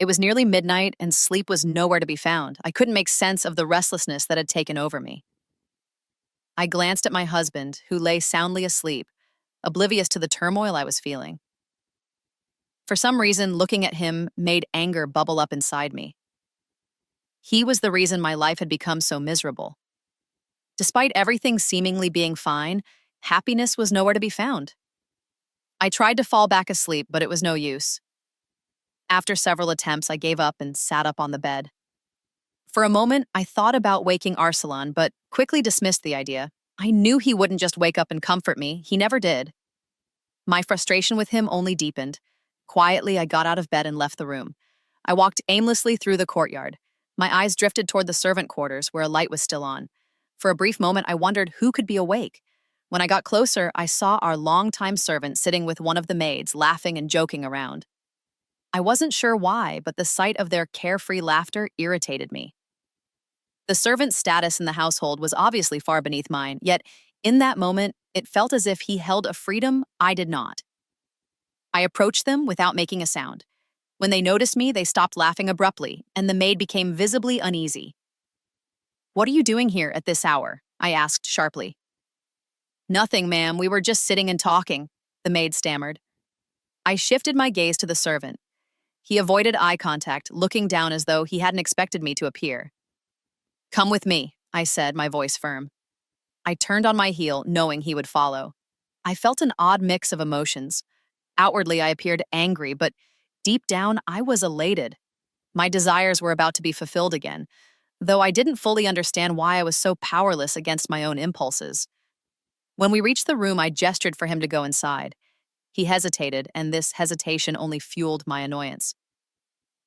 It was nearly midnight, and sleep was nowhere to be found. I couldn't make sense of the restlessness that had taken over me. I glanced at my husband, who lay soundly asleep, oblivious to the turmoil I was feeling. For some reason, looking at him made anger bubble up inside me. He was the reason my life had become so miserable. Despite everything seemingly being fine, happiness was nowhere to be found. I tried to fall back asleep, but it was no use. After several attempts, I gave up and sat up on the bed. For a moment, I thought about waking Arsalan, but quickly dismissed the idea. I knew he wouldn't just wake up and comfort me. He never did. My frustration with him only deepened. Quietly, I got out of bed and left the room. I walked aimlessly through the courtyard. My eyes drifted toward the servant quarters, where a light was still on. For a brief moment, I wondered who could be awake. When I got closer, I saw our longtime servant sitting with one of the maids, laughing and joking around. I wasn't sure why, but the sight of their carefree laughter irritated me. The servant's status in the household was obviously far beneath mine, yet in that moment, it felt as if he held a freedom I did not. I approached them without making a sound. When they noticed me, they stopped laughing abruptly, and the maid became visibly uneasy. "What are you doing here at this hour?" I asked sharply. "Nothing, ma'am. We were just sitting and talking," the maid stammered. I shifted my gaze to the servant. He avoided eye contact, looking down as though he hadn't expected me to appear. "Come with me," I said, my voice firm. I turned on my heel, knowing he would follow. I felt an odd mix of emotions. Outwardly, I appeared angry, but deep down, I was elated. My desires were about to be fulfilled again, though I didn't fully understand why I was so powerless against my own impulses. When we reached the room, I gestured for him to go inside. He hesitated, and this hesitation only fueled my annoyance.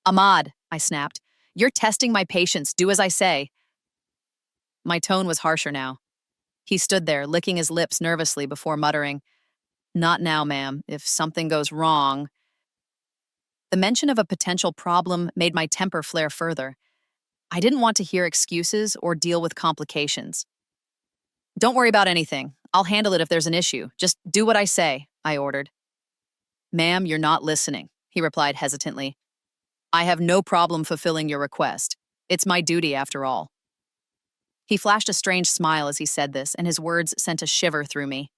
"Ahmad," I snapped, "you're testing my patience. Do as I say." My tone was harsher now. He stood there, licking his lips nervously before muttering, "Not now, ma'am. If something goes wrong—" The mention of a potential problem made my temper flare further. I didn't want to hear excuses or deal with complications. "Don't worry about anything. I'll handle it if there's an issue. Just do what I say," I ordered. "Ma'am, you're not listening," he replied hesitantly. "I have no problem fulfilling your request. It's my duty, after all." He flashed a strange smile as he said this, and his words sent a shiver through me.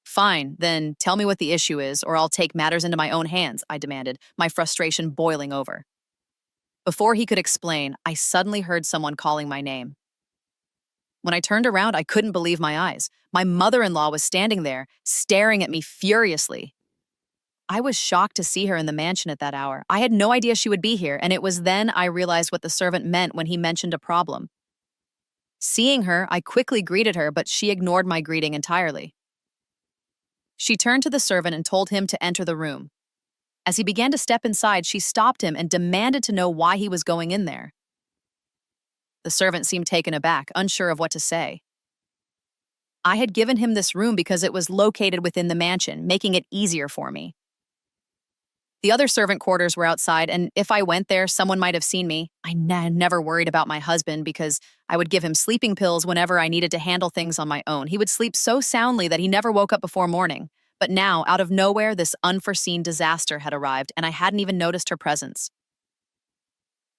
"Fine, then tell me what the issue is, or I'll take matters into my own hands," I demanded, my frustration boiling over. Before he could explain, I suddenly heard someone calling my name. When I turned around, I couldn't believe my eyes. My mother-in-law was standing there, staring at me furiously. I was shocked to see her in the mansion at that hour. I had no idea she would be here, and it was then I realized what the servant meant when he mentioned a problem. Seeing her, I quickly greeted her, but she ignored my greeting entirely. She turned to the servant and told him to enter the room. As he began to step inside, she stopped him and demanded to know why he was going in there. The servant seemed taken aback, unsure of what to say. I had given him this room because it was located within the mansion, making it easier for me. The other servant quarters were outside, and if I went there, someone might have seen me. I never worried about my husband because I would give him sleeping pills whenever I needed to handle things on my own. He would sleep so soundly that he never woke up before morning. But now, out of nowhere, this unforeseen disaster had arrived, and I hadn't even noticed her presence.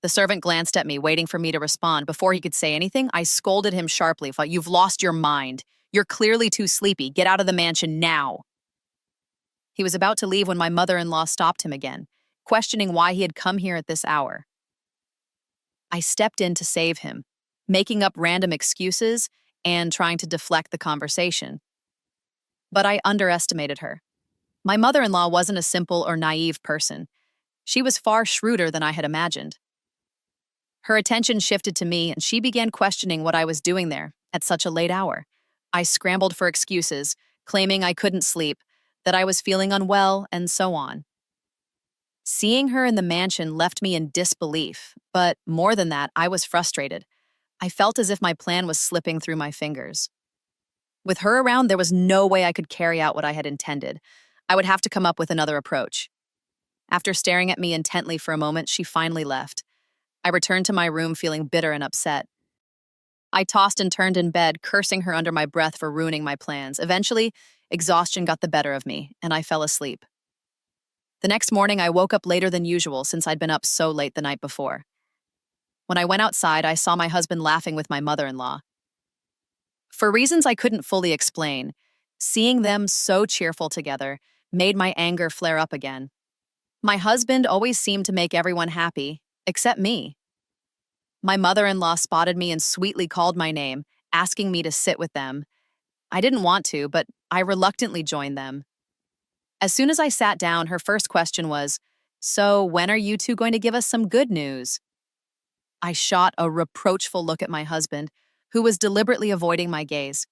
The servant glanced at me, waiting for me to respond. Before he could say anything, I scolded him sharply. "You've lost your mind. You're clearly too sleepy. Get out of the mansion now." He was about to leave when my mother-in-law stopped him again, questioning why he had come here at this hour. I stepped in to save him, making up random excuses and trying to deflect the conversation. But I underestimated her. My mother-in-law wasn't a simple or naive person. She was far shrewder than I had imagined. Her attention shifted to me, and she began questioning what I was doing there at such a late hour. I scrambled for excuses, claiming I couldn't sleep, that I was feeling unwell, and so on. Seeing her in the mansion left me in disbelief, but more than that, I was frustrated. I felt as if my plan was slipping through my fingers. With her around, there was no way I could carry out what I had intended. I would have to come up with another approach. After staring at me intently for a moment, she finally left. I returned to my room feeling bitter and upset. I tossed and turned in bed, cursing her under my breath for ruining my plans. Eventually, exhaustion got the better of me, and I fell asleep. The next morning, I woke up later than usual since I'd been up so late the night before. When I went outside, I saw my husband laughing with my mother-in-law. For reasons I couldn't fully explain, seeing them so cheerful together made my anger flare up again. My husband always seemed to make everyone happy, except me. My mother-in-law spotted me and sweetly called my name, asking me to sit with them. I didn't want to, but I reluctantly joined them. As soon as I sat down, her first question was, "So, when are you two going to give us some good news?" I shot a reproachful look at my husband, who was deliberately avoiding my gaze.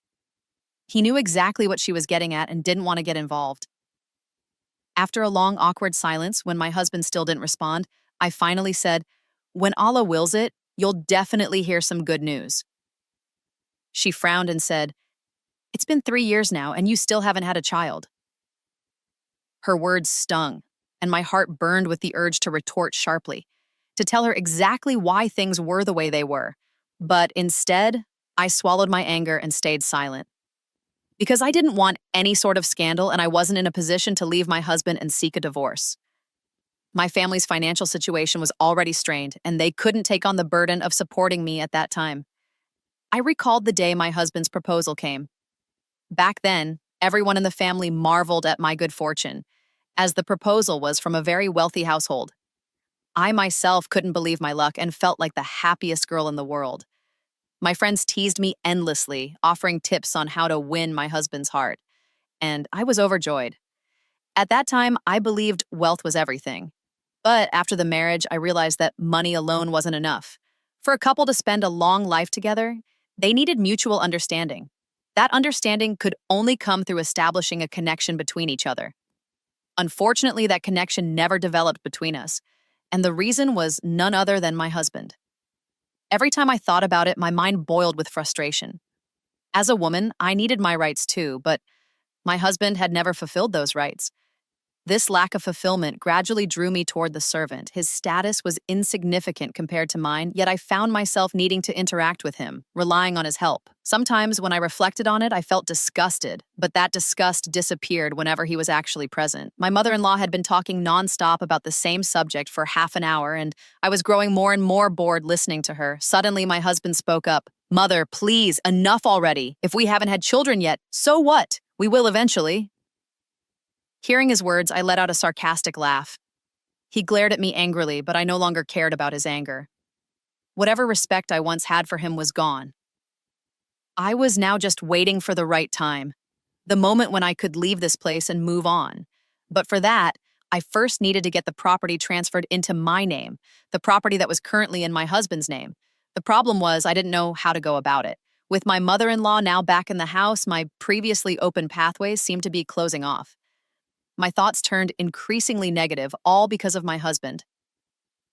He knew exactly what she was getting at and didn't want to get involved. After a long, awkward silence, when my husband still didn't respond, I finally said, "When Allah wills it, you'll definitely hear some good news." She frowned and said, "It's been 3 years now, and you still haven't had a child." Her words stung, and my heart burned with the urge to retort sharply, to tell her exactly why things were the way they were. But instead, I swallowed my anger and stayed silent. Because I didn't want any sort of scandal, and I wasn't in a position to leave my husband and seek a divorce. My family's financial situation was already strained, and they couldn't take on the burden of supporting me at that time. I recalled the day my husband's proposal came. Back then, everyone in the family marveled at my good fortune, as the proposal was from a very wealthy household. I myself couldn't believe my luck and felt like the happiest girl in the world. My friends teased me endlessly, offering tips on how to win my husband's heart, and I was overjoyed. At that time, I believed wealth was everything. But after the marriage, I realized that money alone wasn't enough. For a couple to spend a long life together, they needed mutual understanding. That understanding could only come through establishing a connection between each other. Unfortunately, that connection never developed between us, and the reason was none other than my husband. Every time I thought about it, my mind boiled with frustration. As a woman, I needed my rights too, but my husband had never fulfilled those rights. This lack of fulfillment gradually drew me toward the servant. His status was insignificant compared to mine, yet I found myself needing to interact with him, relying on his help. Sometimes when I reflected on it, I felt disgusted, but that disgust disappeared whenever he was actually present. My mother-in-law had been talking nonstop about the same subject for half an hour, and I was growing more and more bored listening to her. Suddenly, my husband spoke up. "Mother, please, enough already. If we haven't had children yet, so what? We will eventually." Hearing his words, I let out a sarcastic laugh. He glared at me angrily, but I no longer cared about his anger. Whatever respect I once had for him was gone. I was now just waiting for the right time, the moment when I could leave this place and move on. But for that, I first needed to get the property transferred into my name, the property that was currently in my husband's name. The problem was I didn't know how to go about it. With my mother-in-law now back in the house, my previously open pathways seemed to be closing off. My thoughts turned increasingly negative, all because of my husband.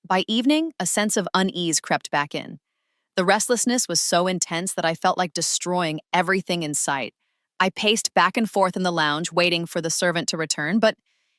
By evening, a sense of unease crept back in. The restlessness was so intense that I felt like destroying everything in sight. I paced back and forth in the lounge, waiting for the servant to return, but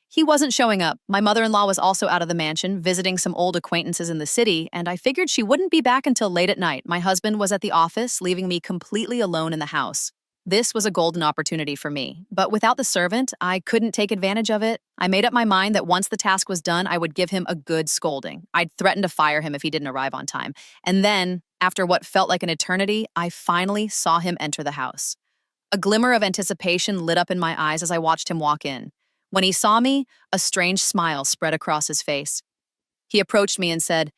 he wasn't showing up. My mother-in-law was also out of the mansion, visiting some old acquaintances in the city, and I figured she wouldn't be back until late at night. My husband was at the office, leaving me completely alone in the house. This was a golden opportunity for me, but without the servant, I couldn't take advantage of it. I made up my mind that once the task was done, I would give him a good scolding. I'd threaten to fire him if he didn't arrive on time. And then, after what felt like an eternity, I finally saw him enter the house. A glimmer of anticipation lit up in my eyes as I watched him walk in. When he saw me, a strange smile spread across his face. He approached me and said,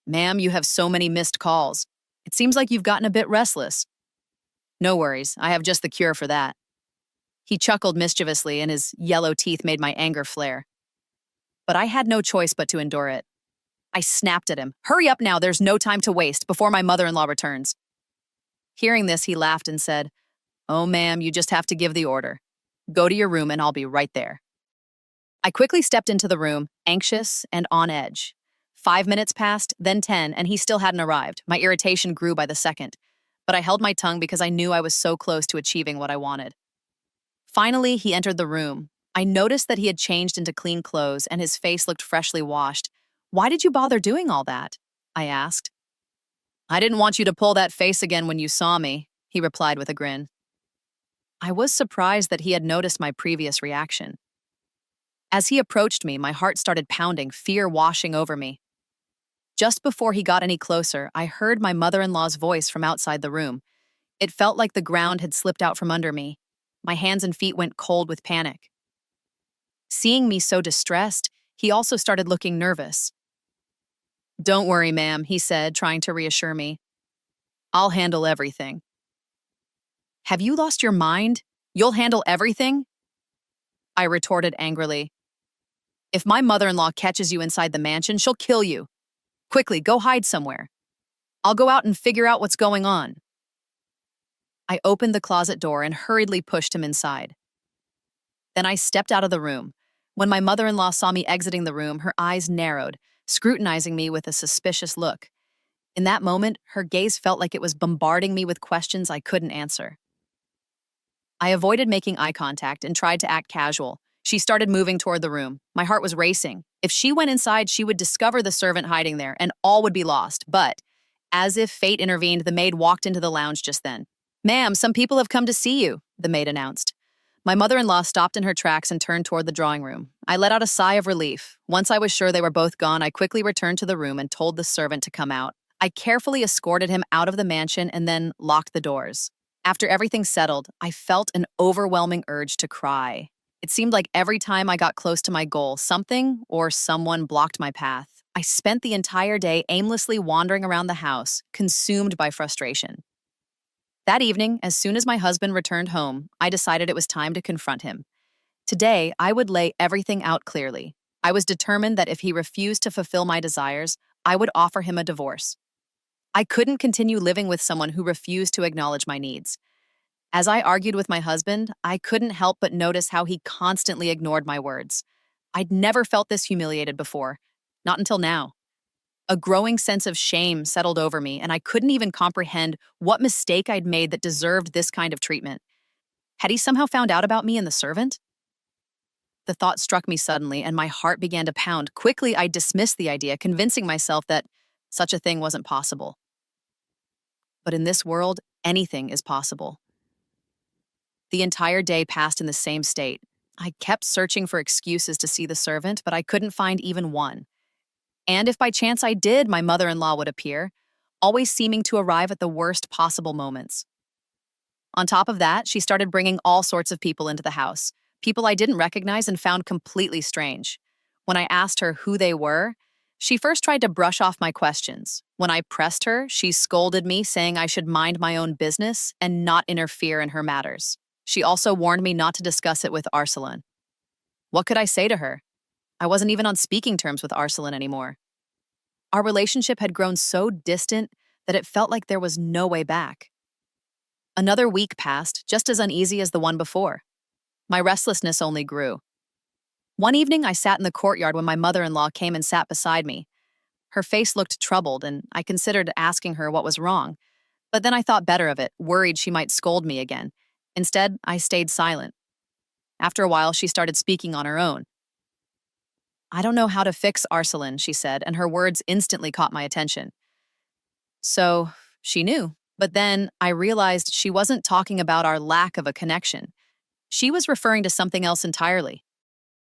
"Ma'am, you have so many missed calls. It seems like you've gotten a bit restless." "No worries, I have just the cure for that." He chuckled mischievously, and his yellow teeth made my anger flare. But I had no choice but to endure it. I snapped at him. "Hurry up now, there's no time to waste, before my mother-in-law returns." Hearing this, he laughed and said, "Oh, ma'am, you just have to give the order. Go to your room and I'll be right there." I quickly stepped into the room, anxious and on edge. 5 minutes passed, then 10, and he still hadn't arrived. My irritation grew by the second, but I held my tongue because I knew I was so close to achieving what I wanted. Finally, he entered the room. I noticed that he had changed into clean clothes and his face looked freshly washed. "Why did you bother doing all that?" I asked. "I didn't want you to pull that face again when you saw me," he replied with a grin. I was surprised that he had noticed my previous reaction. As he approached me, my heart started pounding, fear washing over me. Just before he got any closer, I heard my mother-in-law's voice from outside the room. It felt like the ground had slipped out from under me. My hands and feet went cold with panic. Seeing me so distressed, he also started looking nervous. "Don't worry, ma'am," he said, trying to reassure me. "I'll handle everything." "Have you lost your mind? You'll handle everything?" I retorted angrily. "If my mother-in-law catches you inside the mansion, she'll kill you. Quickly, go hide somewhere. I'll go out and figure out what's going on." I opened the closet door and hurriedly pushed him inside. Then I stepped out of the room. When my mother-in-law saw me exiting the room, her eyes narrowed, scrutinizing me with a suspicious look. In that moment, her gaze felt like it was bombarding me with questions I couldn't answer. I avoided making eye contact and tried to act casual. She started moving toward the room. My heart was racing. If she went inside, she would discover the servant hiding there, and all would be lost. But, as if fate intervened, the maid walked into the lounge just then. "Ma'am, some people have come to see you," the maid announced. My mother-in-law stopped in her tracks and turned toward the drawing room. I let out a sigh of relief. Once I was sure they were both gone, I quickly returned to the room and told the servant to come out. I carefully escorted him out of the mansion and then locked the doors. After everything settled, I felt an overwhelming urge to cry. It seemed like every time I got close to my goal, something or someone blocked my path. I spent the entire day aimlessly wandering around the house, consumed by frustration. That evening, as soon as my husband returned home, I decided it was time to confront him. Today, I would lay everything out clearly. I was determined that if he refused to fulfill my desires, I would offer him a divorce. I couldn't continue living with someone who refused to acknowledge my needs. As I argued with my husband, I couldn't help but notice how he constantly ignored my words. I'd never felt this humiliated before, not until now. A growing sense of shame settled over me, and I couldn't even comprehend what mistake I'd made that deserved this kind of treatment. Had he somehow found out about me and the servant? The thought struck me suddenly, and my heart began to pound. Quickly, I dismissed the idea, convincing myself that such a thing wasn't possible. But in this world, anything is possible. The entire day passed in the same state. I kept searching for excuses to see the servant, but I couldn't find even one. And if by chance I did, my mother-in-law would appear, always seeming to arrive at the worst possible moments. On top of that, she started bringing all sorts of people into the house, people I didn't recognize and found completely strange. When I asked her who they were, she first tried to brush off my questions. When I pressed her, she scolded me, saying I should mind my own business and not interfere in her matters. She also warned me not to discuss it with Arsalan. What could I say to her? I wasn't even on speaking terms with Arsalan anymore. Our relationship had grown so distant that it felt like there was no way back. Another week passed, just as uneasy as the one before. My restlessness only grew. One evening, I sat in the courtyard when my mother-in-law came and sat beside me. Her face looked troubled, and I considered asking her what was wrong. But then I thought better of it, worried she might scold me again. Instead, I stayed silent. After a while, she started speaking on her own. "I don't know how to fix Arsalan," she said, and her words instantly caught my attention. So, she knew. But then I realized she wasn't talking about our lack of a connection. She was referring to something else entirely.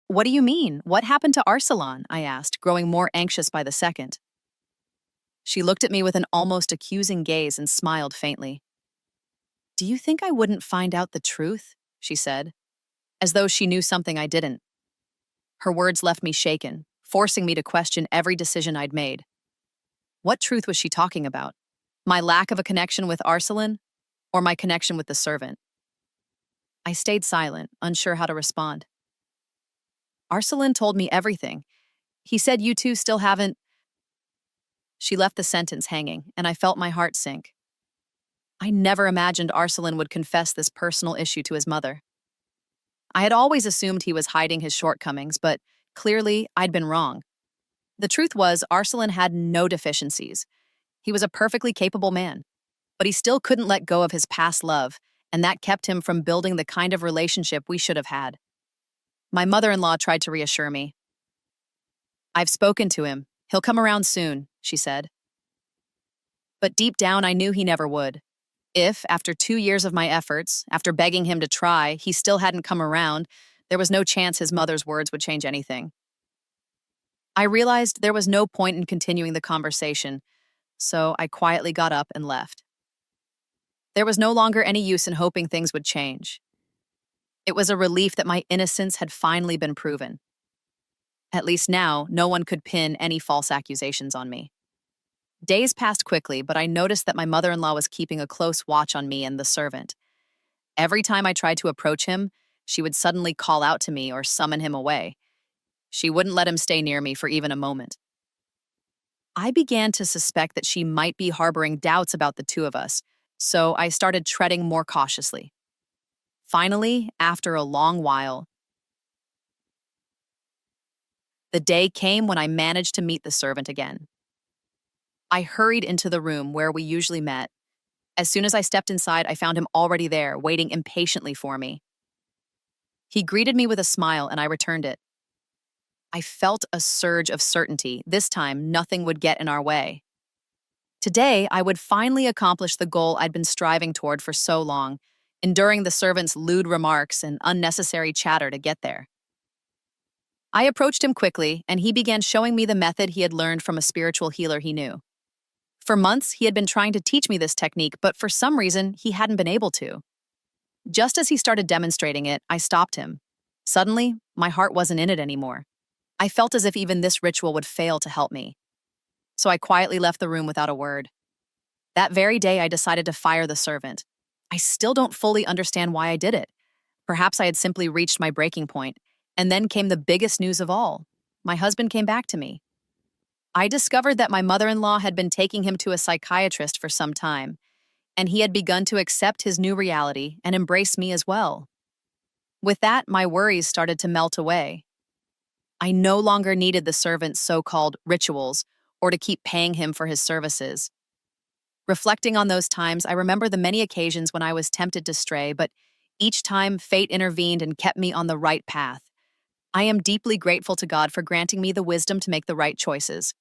"What do you mean? What happened to Arsalan?" I asked, growing more anxious by the second. She looked at me with an almost accusing gaze and smiled faintly. "Do you think I wouldn't find out the truth?" she said, as though she knew something I didn't. Her words left me shaken, forcing me to question every decision I'd made. What truth was she talking about? My lack of a connection with Arsalan, or my connection with the servant? I stayed silent, unsure how to respond. "Arsalan told me everything. He said you two still haven't—" She left the sentence hanging, and I felt my heart sink. I never imagined Arsalan would confess this personal issue to his mother. I had always assumed he was hiding his shortcomings, but clearly I'd been wrong. The truth was, Arsalan had no deficiencies. He was a perfectly capable man, but he still couldn't let go of his past love, and that kept him from building the kind of relationship we should have had. My mother-in-law tried to reassure me. "I've spoken to him. He'll come around soon," she said. But deep down, I knew he never would. If, after 2 years of my efforts, after begging him to try, he still hadn't come around, There was no chance his mother's words would change anything. I realized there was no point in continuing the conversation, so I quietly got up and left. There was no longer any use in hoping things would change. It was a relief that my innocence had finally been proven. At least now, no one could pin any false accusations on me. Days passed quickly, but I noticed that my mother-in-law was keeping a close watch on me and the servant. Every time I tried to approach him, she would suddenly call out to me or summon him away. She wouldn't let him stay near me for even a moment. I began to suspect that she might be harboring doubts about the two of us, so I started treading more cautiously. Finally, after a long while, the day came when I managed to meet the servant again. I hurried into the room where we usually met. As soon as I stepped inside, I found him already there, waiting impatiently for me. He greeted me with a smile, and I returned it. I felt a surge of certainty. This time, nothing would get in our way. Today, I would finally accomplish the goal I'd been striving toward for so long, enduring the servant's lewd remarks and unnecessary chatter to get there. I approached him quickly, and he began showing me the method he had learned from a spiritual healer he knew. For months, he had been trying to teach me this technique, but for some reason, he hadn't been able to. Just as he started demonstrating it, I stopped him. Suddenly, my heart wasn't in it anymore. I felt as if even this ritual would fail to help me. So I quietly left the room without a word. That very day, I decided to fire the servant. I still don't fully understand why I did it. Perhaps I had simply reached my breaking point, and then came the biggest news of all. My husband came back to me. I discovered that my mother-in-law had been taking him to a psychiatrist for some time, and he had begun to accept his new reality and embrace me as well. With that, my worries started to melt away. I no longer needed the servant's so-called rituals or to keep paying him for his services. Reflecting on those times, I remember the many occasions when I was tempted to stray, but each time fate intervened and kept me on the right path. I am deeply grateful to God for granting me the wisdom to make the right choices.